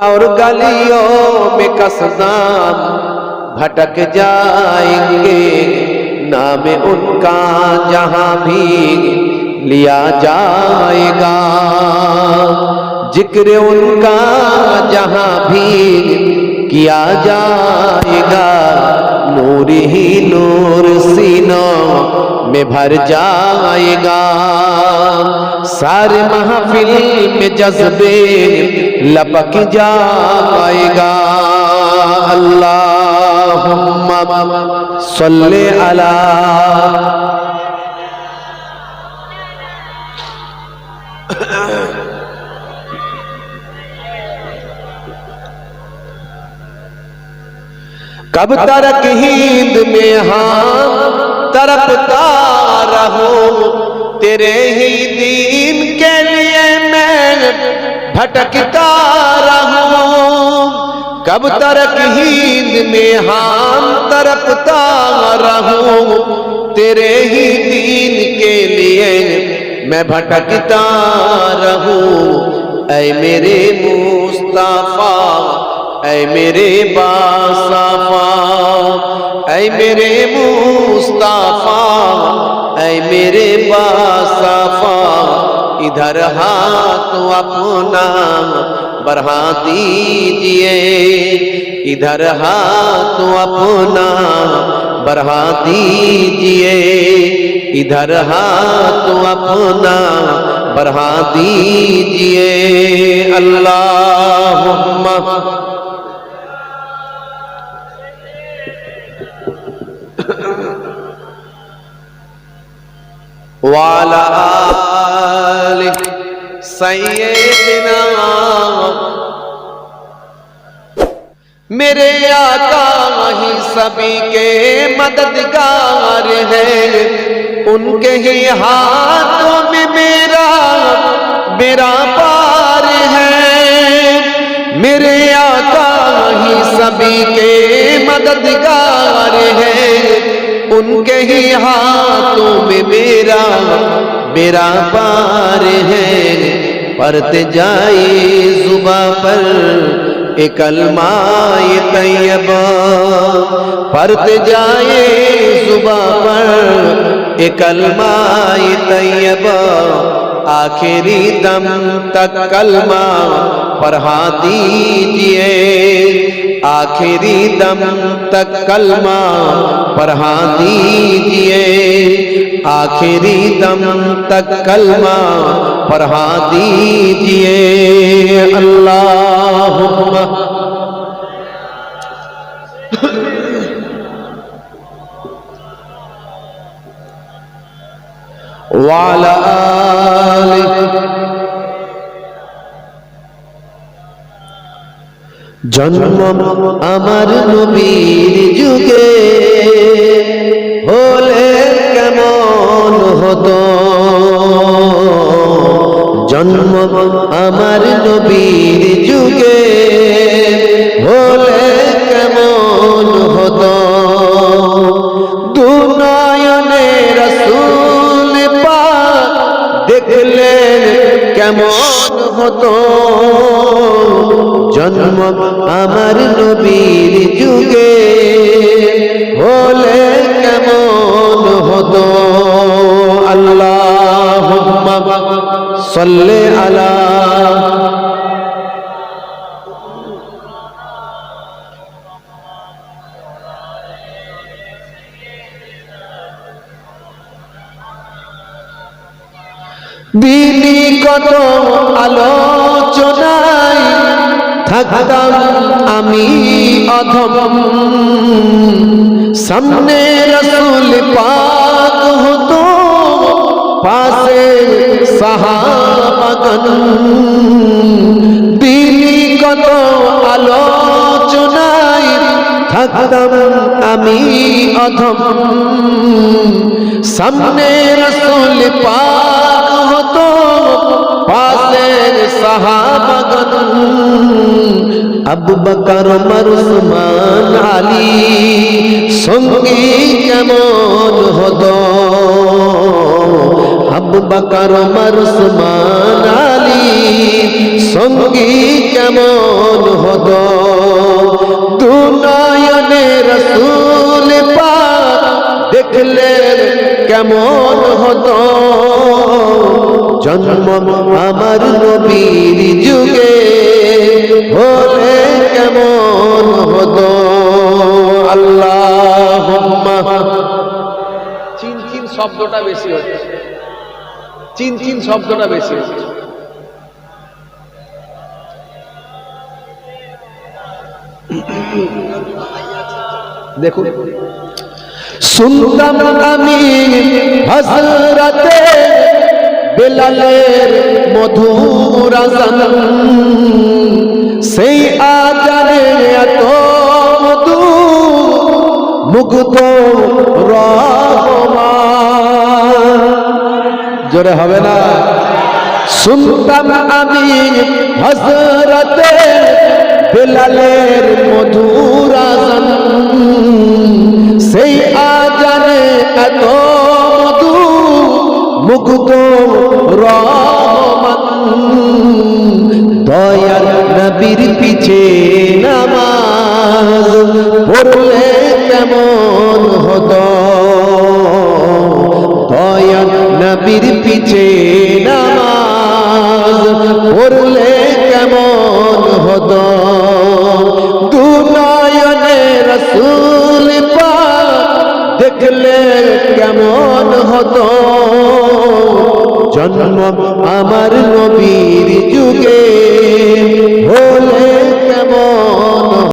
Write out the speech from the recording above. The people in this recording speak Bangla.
और गलियों में कसदाम भटक जाएंगे, नाम उनका जहां भी लिया जाएगा, जिक्र उनका जहां भी किया जाएगा, नूर ही नूर सीनों में भर जाएगा। सारे महफिल में जज्बे लपक जाएगा। अल्लाहुम्मा सल्ले अला कब तक हिंद में हाँ तरपता रहूं, तेरे ही दीन के लिए मैं भटकता रहूं। कब तक हिंद में हाँ तरपता रहूं, तेरे ही दीन के लिए मैं भटकता रहूं। ऐ मेरे मुस्तफा, ऐ मेरे बासफा, ऐ मेरे मुस्तफा, ऐ मेरे बासफा, इधर हाथ अपना बढ़ा दीजिए, इधर हाथ अपना बढ़ा दीजिए, इधर हाथ अपना बढ़ा दीजिए। अल्लाहुम्मा वाला आले सैयदना, मेरे आका ही सभी के मददगार हैं, उनके ही हाथों में मेरा पार है। मेरे आका ही सभी के मददगार हैं, उनके ही हाथों में मेरा पार है। पढ़ते जाए जुबां पर एक कलमा-ए तैयबा, पढ़ते जाए जुबां पर एक कलमा-ए तैयबा, आखिरी दम तक कलमा पढ़ा दीजिए, आखिरी दम तक कलमा पढ़ा दीजिए, आखिरी दम तक कलमा पढ़ा दीजिए। अल्लाहुम्मा वाला आले जन्म আমার নবীর যুগে হলে কেমন হতো, জন্ম আমার নবীর যুগে হলে কেমন হতো, দু নয়নে রাসূল পাক দেখলেন কেমন হতো, জন্ম আমার নবীর যুগে হলে কেমন হতো। আল্লাহুম্মা সাল্লি আলা দিনী কত আলোচনায় থাকতাম আমি অধম, সামনে রাসূল পাক হতো পাশে সাহাবাগণ, দিনী কত আলোচনায় থাকতাম আমি অধম, সামনে রাসূল পাক হতো পাশে সাহাবাগণ, আবু বকর উসমান আলী সঙ্গী কেমন হতো, আবু বকর ওমর উসমান আলী সঙ্গী কেমন হতো দু নয়নে রাসূল পাক দেখলে কেমন হতো জন্ম আমার নবীর যুগে হলে কেমন হতো আল্লাহুম্মা চিন চিন শব্দটা বেশি হচ্ছে চিন চিন শব্দটা বেশি হচ্ছে দেখুন শুনতাম আমি হযরতে বেলালের মধুর আযান সেই আযানে এত মধু মুগ্ধ রহমান জোরে হবে না শুনতাম আমি হযরতে বেলালের মধুর আযান সেই আযানে এত মধু মুগ্ধ রহমান দয়াল নবীর পিছে নামাজ পড়লে কেমন হতো দয়াল নবীর পিছে নামাজ পড়লে কেমন হতো দু নয়নে রাসূল পাক দেখলে কেমন হতো জন্ম আমার নবীর যুগে হলে